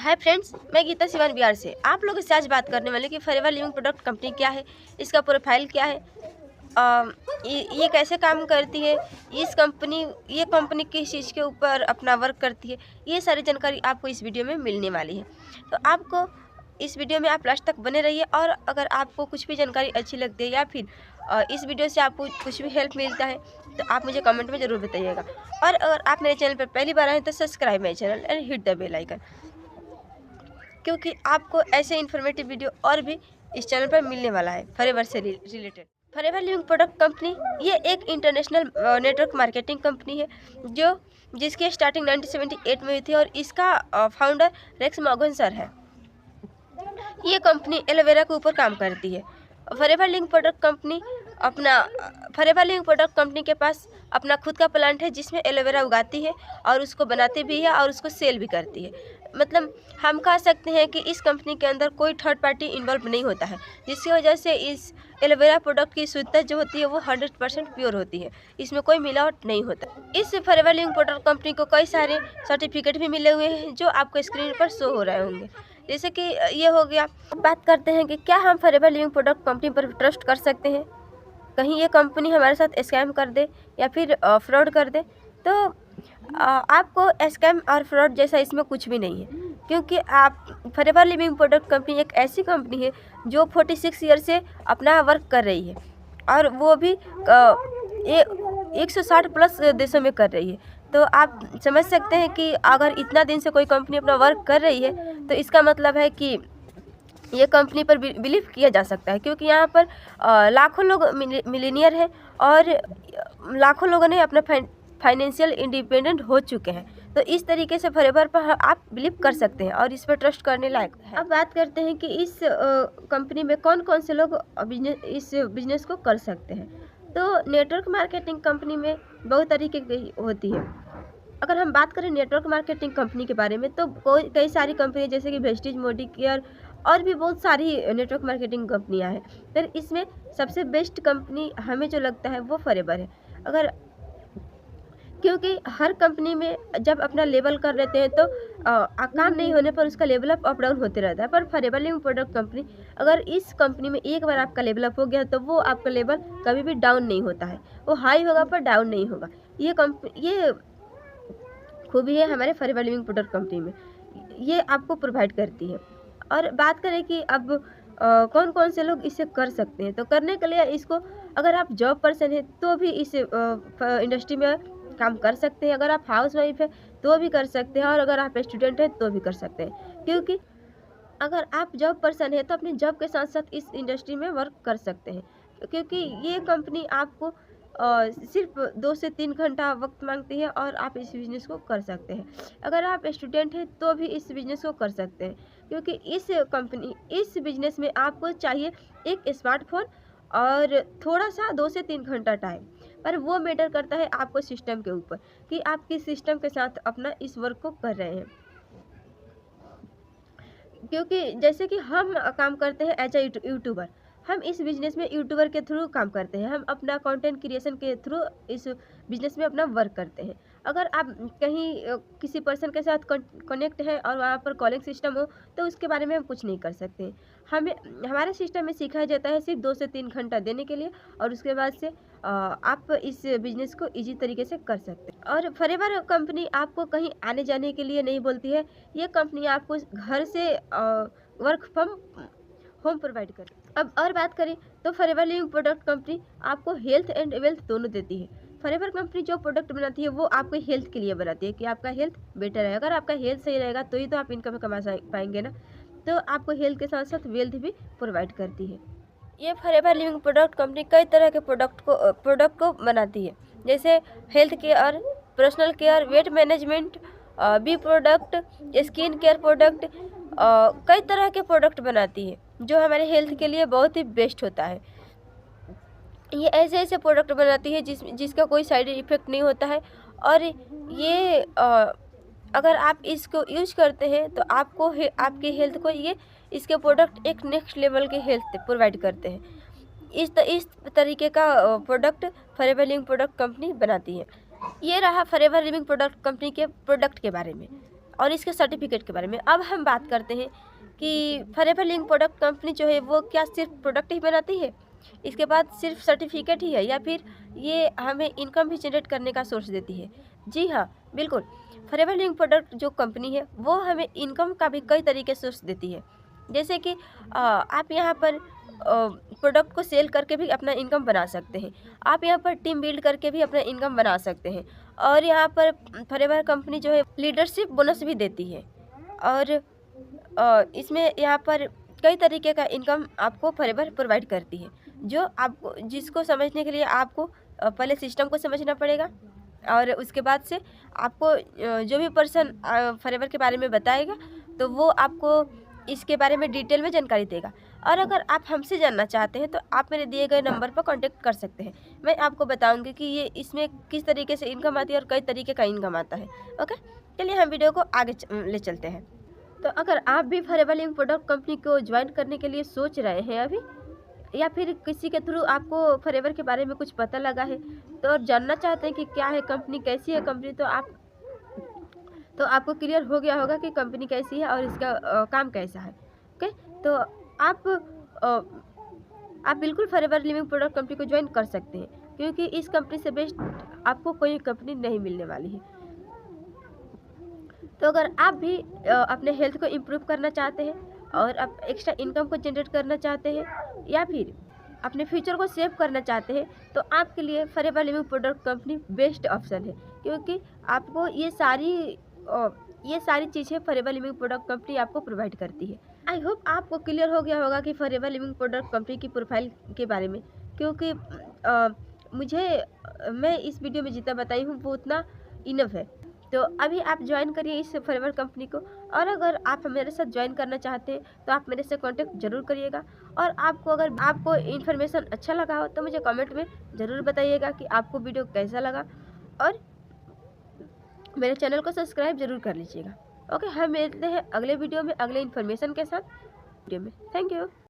Hi friends, मैं गीता सिवान बिहार से आप लोगों से आज बात करने वाली कि फॉरएवर लिविंग प्रोडक्ट कंपनी क्या है, इसका प्रोफाइल क्या है, ये कैसे काम करती है, ये कंपनी किस चीज़ के ऊपर अपना वर्क करती है। ये सारी जानकारी आपको इस वीडियो में मिलने वाली है। तो आपको इस वीडियो में आप लास्ट तक बने रहिए। और अगर आपको कुछ भी जानकारी अच्छी लगती है या फिर इस वीडियो से आपको कुछ भी हेल्प मिलता है तो आप मुझे कमेंट में ज़रूर बताइएगा। और अगर आप मेरे चैनल पर पहली बार आए तो subscribe my channel and hit the bell icon, क्योंकि आपको ऐसे इन्फॉर्मेटिव वीडियो और भी इस चैनल पर मिलने वाला है फॉरएवर से related. Forever living product company ये एक इंटरनेशनल नेटवर्क मार्केटिंग कंपनी है जिसकी स्टार्टिंग 1978 में हुई थी और इसका फाउंडर रेक्स मॉर्गन सर है। ये कंपनी एलोवेरा के ऊपर काम करती है। फॉरएवर लिविंग प्रोडक्ट कंपनी के पास अपना खुद का प्लांट है जिसमें एलोवेरा उगाती है और उसको बनाती भी है और उसको सेल भी करती है। मतलब हम कह सकते हैं कि इस कंपनी के अंदर कोई थर्ड पार्टी इन्वॉल्व नहीं होता है, जिसकी वजह से इस एलोवेरा प्रोडक्ट की शुद्धता जो होती है वो 100% प्योर होती है, इसमें कोई मिलावट नहीं होता। इस फॉरएवर लिविंग प्रोडक्ट कंपनी को कई सारे सर्टिफिकेट भी मिले हुए हैं जो आपको स्क्रीन पर शो हो रहे होंगे। जैसे कि ये हो गया। बात करते हैं कि क्या हम फॉरएवर लिविंग प्रोडक्ट कंपनी पर ट्रस्ट कर सकते हैं, कहीं ये कंपनी हमारे साथ स्कैम कर दे या फिर फ्रॉड कर दे। तो आपको स्कैम और फ्रॉड जैसा इसमें कुछ भी नहीं है, क्योंकि आप फॉरएवर लिविंग प्रोडक्ट कंपनी एक ऐसी कंपनी है जो 46 ईयर से अपना वर्क कर रही है और वो भी 160 प्लस देशों में कर रही है। तो आप समझ सकते हैं कि अगर इतना दिन से कोई कंपनी अपना वर्क कर रही है तो इसका मतलब है कि ये कंपनी पर बिलीव किया जा सकता है, क्योंकि यहाँ पर लाखों लोग मिलीनियर हैं और लाखों लोगों ने अपना फाइनेंशियल इंडिपेंडेंट हो चुके हैं। तो इस तरीके से फॉरएवर पर आप बिलीव कर सकते हैं और इस पर ट्रस्ट करने लायक है। अब बात करते हैं कि इस कंपनी में कौन कौन से लोग इस बिजनेस को कर सकते हैं। तो नेटवर्क मार्केटिंग कंपनी में बहुत तरीके की होती है। अगर हम बात करें नेटवर्क मार्केटिंग कंपनी के बारे में तो कई सारी कंपनी जैसे कि वेस्टिज, मोडिकेयर और भी बहुत सारी नेटवर्क मार्केटिंग कंपनियां हैं। फिर इसमें सबसे बेस्ट कंपनी हमें जो लगता है वो फॉरएवर है। अगर क्योंकि हर कंपनी में जब अपना लेवल कर लेते हैं तो काम नहीं होने पर उसका लेवल अप डाउन होते रहता है। पर फॉरएवर लिविंग प्रोडक्ट कंपनी, अगर इस कंपनी में एक बार आपका लेवल अप हो गया तो वो आपका लेवल कभी भी डाउन नहीं होता है, वो हाई होगा पर डाउन नहीं होगा। ये खूबी है हमारे फॉरएवर लिविंग प्रोडक्ट कंपनी में, ये आपको प्रोवाइड करती है। और बात करें कि अब कौन कौन से लोग इसे कर सकते हैं, तो करने के लिए इसको, अगर आप जॉब पर्सन है तो भी इस इंडस्ट्री में काम कर सकते हैं, अगर आप हाउस वाइफ है तो भी कर सकते हैं और अगर आप स्टूडेंट हैं तो भी कर सकते हैं। क्योंकि अगर आप जॉब पर्सन है तो अपने जॉब के साथ साथ इस इंडस्ट्री में वर्क कर सकते हैं, क्योंकि ये कंपनी आपको सिर्फ 2 से 3 घंटा वक्त मांगती है और आप इस बिज़नेस को कर सकते हैं। अगर आप स्टूडेंट हैं तो भी इस बिज़नेस को कर सकते हैं, क्योंकि इस बिज़नेस में आपको चाहिए एक स्मार्टफ़ोन और थोड़ा-सा 2 से 3 घंटा टाइम। पर वो मैटर करता है आपको सिस्टम के ऊपर कि आप किस सिस्टम के साथ अपना इस वर्क को कर रहे हैं। क्योंकि जैसे कि हम काम करते हैं एज ए यूट्यूबर, हम इस बिज़नेस में यूट्यूबर के थ्रू काम करते हैं, हम अपना कंटेंट क्रिएशन के थ्रू इस बिज़नेस में अपना वर्क करते हैं। अगर आप कहीं किसी पर्सन के साथ कनेक्ट है और वहाँ पर कॉलिंग सिस्टम हो तो उसके बारे में हम कुछ नहीं कर सकते। हमें हमारे सिस्टम में सिखाया जाता है सिर्फ 2 से 3 घंटा देने के लिए और उसके बाद से आप इस बिज़नेस को ईजी तरीके से कर सकते हैं। और फॉरएवर कंपनी आपको कहीं आने जाने के लिए नहीं बोलती है, ये कंपनी आपको घर से वर्क फ्रॉम होम प्रोवाइड करें। अब और बात करें तो फॉरएवर लिविंग प्रोडक्ट कंपनी आपको हेल्थ एंड वेल्थ दोनों देती है। फॉरएवर कंपनी जो प्रोडक्ट बनाती है वो आपके हेल्थ के लिए बनाती है कि आपका हेल्थ बेटर है। अगर आपका हेल्थ सही रहेगा तो ही तो आप इनकम कमा पाएंगे ना। तो आपको हेल्थ के साथ साथ वेल्थ भी प्रोवाइड करती है। ये फॉरएवर लिविंग प्रोडक्ट कंपनी कई तरह के प्रोडक्ट को बनाती है, जैसे health care, personal care, weight management, B product, skin care product, कई तरह के प्रोडक्ट बनाती है जो हमारे हेल्थ के लिए बहुत ही बेस्ट होता है। ये ऐसे ऐसे प्रोडक्ट बनाती है जिसका कोई साइड इफ़ेक्ट नहीं होता है। और ये अगर आप इसको यूज करते हैं तो आपके हेल्थ को इसके प्रोडक्ट एक नेक्स्ट लेवल के हेल्थ प्रोवाइड करते हैं। इस तरीके का product forever living product company बनाती है। ये रहा फॉरएवर लिविंग प्रोडक्ट कंपनी के प्रोडक्ट के बारे में। और इसके सर्टिफिकेट के बारे में। अब हम बात करते हैं कि फॉरएवर लिंक प्रोडक्ट कंपनी जो है वो क्या सिर्फ प्रोडक्ट ही बनाती है, इसके बाद सिर्फ सर्टिफिकेट ही है, या फिर ये हमें इनकम भी जनरेट करने का सोर्स देती है? जी हाँ, बिल्कुल। फॉरएवर लिंक प्रोडक्ट जो कंपनी है वो हमें इनकम का भी कई तरीके से सोर्स देती है। जैसे कि आप यहाँ पर प्रोडक्ट को सेल करके भी अपना इनकम बना सकते हैं। आप यहाँ पर टीम बिल्ड करके भी अपना इनकम बना सकते हैं। और यहाँ पर फॉरएवर कंपनी जो है लीडरशिप बोनस भी देती है। और इसमें यहाँ पर कई तरीके का इनकम आपको फॉरएवर प्रोवाइड करती है, जो आपको जिसको समझने के लिए आपको पहले सिस्टम को समझना पड़ेगा। और उसके बाद से आपको जो भी पर्सन फॉरएवर के बारे में बताएगा तो वो आपको इसके बारे में डिटेल में जानकारी देगा। और अगर आप हमसे जानना चाहते हैं तो आप मेरे दिए गए नंबर पर कांटेक्ट कर सकते हैं। मैं आपको बताऊंगी कि ये इसमें किस तरीके से इनकम आती है और कई तरीके का इनकम आता है। ओके, चलिए हम वीडियो को आगे ले चलते हैं। तो अगर आप भी फॉरएवर लिंक प्रोडक्ट कंपनी को ज्वाइन करने के लिए सोच रहे हैं अभी, या फिर किसी के थ्रू आपको फॉरएवर के बारे में कुछ पता लगा है तो और जानना चाहते हैं कि क्या है कंपनी, कैसी है कंपनी, तो आपको क्लियर हो गया होगा कि कंपनी कैसी है और इसका काम कैसा है। ओके, तो आप बिल्कुल फॉरएवर लिविंग प्रोडक्ट कंपनी को ज्वाइन कर सकते हैं, क्योंकि इस कंपनी से बेस्ट आपको कोई कंपनी नहीं मिलने वाली है। तो अगर आप भी अपने हेल्थ को इम्प्रूव करना चाहते हैं और आप एक्स्ट्रा इनकम को जनरेट करना चाहते हैं, या फिर अपने फ्यूचर को सेव करना चाहते हैं, तो आपके लिए forever living product company best option है, क्योंकि आपको ये सारी चीज़ें फॉरएवर लिविंग प्रोडक्ट कंपनी आपको प्रोवाइड करती है। आई होप आपको क्लियर हो गया होगा कि फॉरएवर लिविंग प्रोडक्ट कंपनी की प्रोफाइल के बारे में, क्योंकि मैं इस वीडियो में जितना बताई हूँ वो उतना इनफ है। तो अभी आप ज्वाइन करिए इस फॉरएवर कंपनी को। और अगर आप मेरे साथ ज्वाइन करना चाहते हैं तो आप मेरे से कांटेक्ट जरूर करिएगा। और अगर आपको इन्फॉर्मेशन अच्छा लगा हो तो मुझे कमेंट में ज़रूर बताइएगा कि आपको वीडियो कैसा लगा, और मेरे चैनल को सब्सक्राइब जरूर कर लीजिएगा। ओके, हम मिलते हैं अगले वीडियो में अगले इन्फॉर्मेशन के साथ वीडियो में। Thank you.